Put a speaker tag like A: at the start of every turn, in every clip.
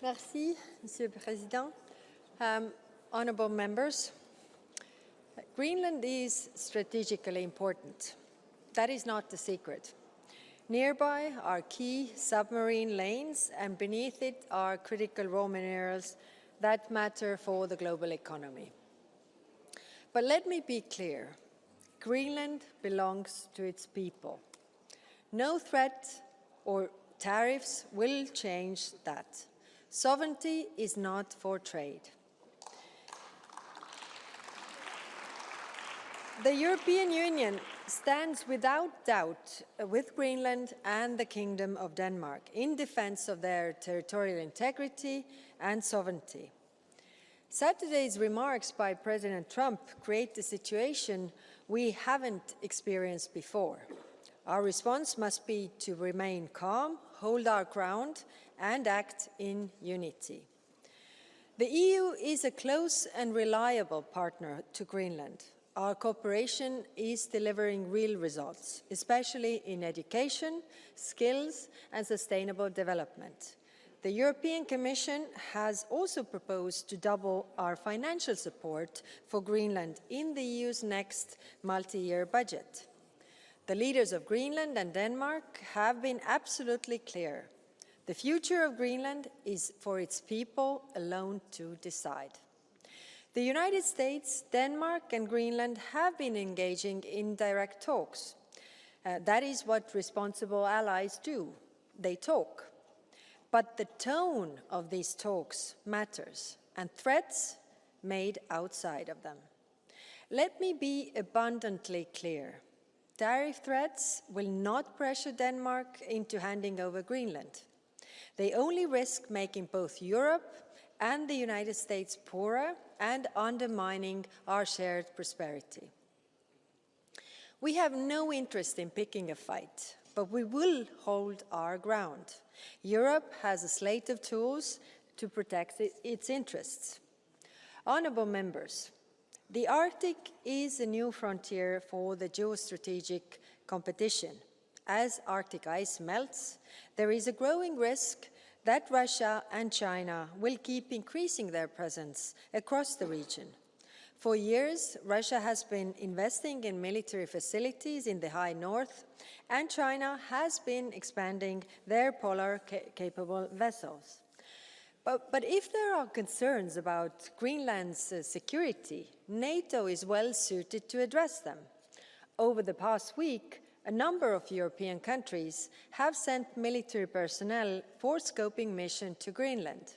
A: Merci, Monsieur le Président. Honourable members, Greenland is strategically important. That is not the secret. Nearby are key submarine lanes, and beneath it are critical raw minerals that matter for the global economy. But let me be clear, Greenland belongs to its people. No threat or tariffs will change that. Sovereignty is not for trade. The European Union stands without doubt with Greenland and the Kingdom of Denmark in defense of their territorial integrity and sovereignty. Saturday's remarks by President Trump create a situation we haven't experienced before. Our response must be to remain calm, hold our ground, and act in unity. The EU is a close and reliable partner to Greenland. Our cooperation is delivering real results, especially in education, skills, and sustainable development. The European Commission has also proposed to double our financial support for Greenland in the EU's next multi-year budget. The leaders of Greenland and Denmark have been absolutely clear. The future of Greenland is for its people alone to decide. The United States, Denmark, and Greenland have been engaging in direct talks. That is what responsible allies do. They talk. But the tone of these talks matters, and threats made outside of them. Let me be abundantly clear. Tariff threats will not pressure Denmark into handing over Greenland. They only risk making both Europe and the United States poorer and undermining our shared prosperity. We have no interest in picking a fight, but we will hold our ground. Europe has a slate of tools to protect its interests. Honourable members, the Arctic is a new frontier for the geostrategic competition. As Arctic ice melts, there is a growing risk that Russia and China will keep increasing their presence across the region. For years, Russia has been investing in military facilities in the high north, and China has been expanding their polar-capable vessels. But if there are concerns about Greenland's security, NATO is well suited to address them. Over the past week, a number of European countries have sent military personnel for scoping mission to Greenland.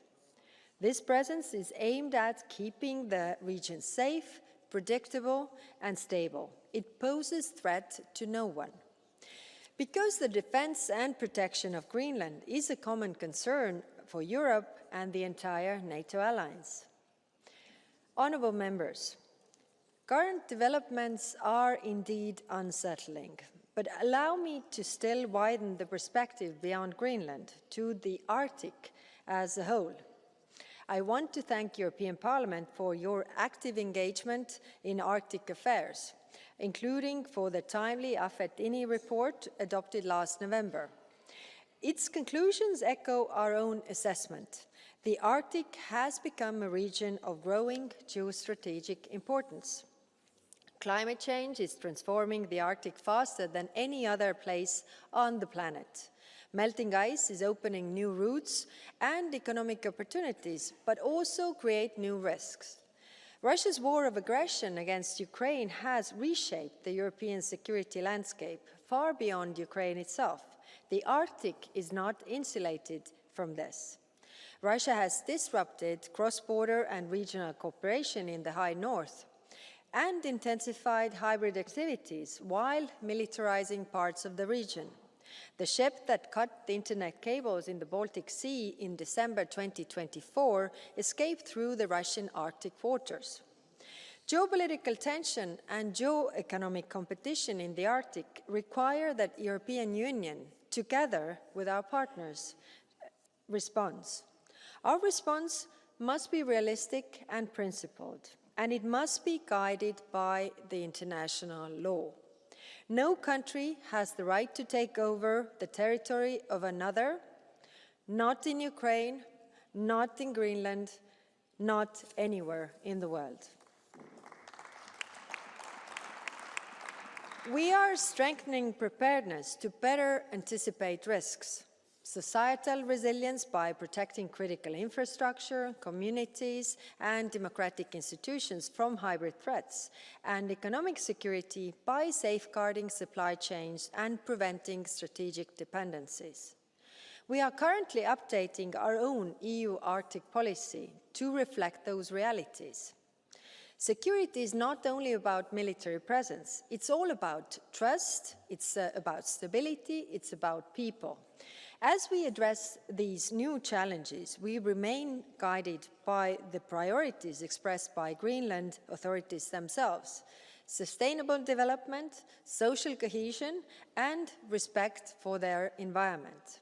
A: This presence is aimed at keeping the region safe, predictable, and stable. It poses threat to no one. Because the defense and protection of Greenland is a common concern for Europe and the entire NATO alliance. Honourable members, current developments are indeed unsettling, but allow me to still widen the perspective beyond Greenland to the Arctic as a whole. I want to thank European Parliament for your active engagement in Arctic affairs, including for the timely AFET-INI report adopted last November. Its conclusions echo our own assessment. The Arctic has become a region of growing geostrategic importance. Climate change is transforming the Arctic faster than any other place on the planet. Melting ice is opening new routes and economic opportunities, but also create new risks. Russia's war of aggression against Ukraine has reshaped the European security landscape far beyond Ukraine itself. The Arctic is not insulated from this. Russia has disrupted cross-border and regional cooperation in the high north and intensified hybrid activities while militarizing parts of the region. The ship that cut the internet cables in the Baltic Sea in December 2024 escaped through the Russian Arctic waters. Geopolitical tension and geo-economic competition in the Arctic require that the European Union, together with our partners, responds. Our response must be realistic and principled, and it must be guided by the international law. No country has the right to take over the territory of another, not in Ukraine, not in Greenland, not anywhere in the world. We are strengthening preparedness to better anticipate risks. Societal resilience by protecting critical infrastructure, communities, and democratic institutions from hybrid threats, and economic security by safeguarding supply chains and preventing strategic dependencies. We are currently updating our own EU Arctic policy to reflect those realities. Security is not only about military presence, it's all about trust, it's about stability, it's about people. As we address these new challenges, we remain guided by the priorities expressed by Greenland authorities themselves: sustainable development, social cohesion, and respect for their environment.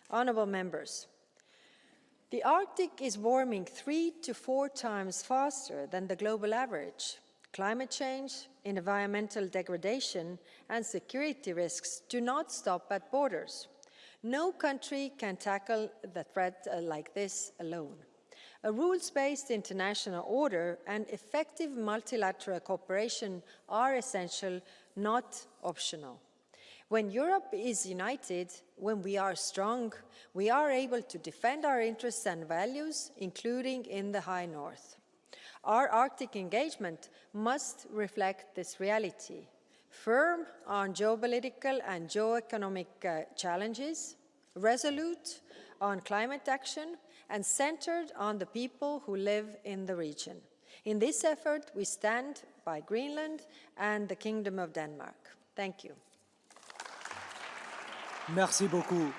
A: Honourable members, the Arctic is warming 3 to 4 times faster than the global average. Climate change, environmental degradation, and security risks do not stop at borders. No country can tackle the threat like this alone. A rules-based international order and effective multilateral cooperation are essential, not optional. When Europe is united, when we are strong, we are able to defend our interests and values, including in the High North. Our Arctic engagement must reflect this reality. Firm on geopolitical and geoeconomic challenges, resolute on climate action, and centered on the people who live in the region. In this effort, we stand by Greenland and the Kingdom of Denmark. Thank you.
B: Merci beaucoup.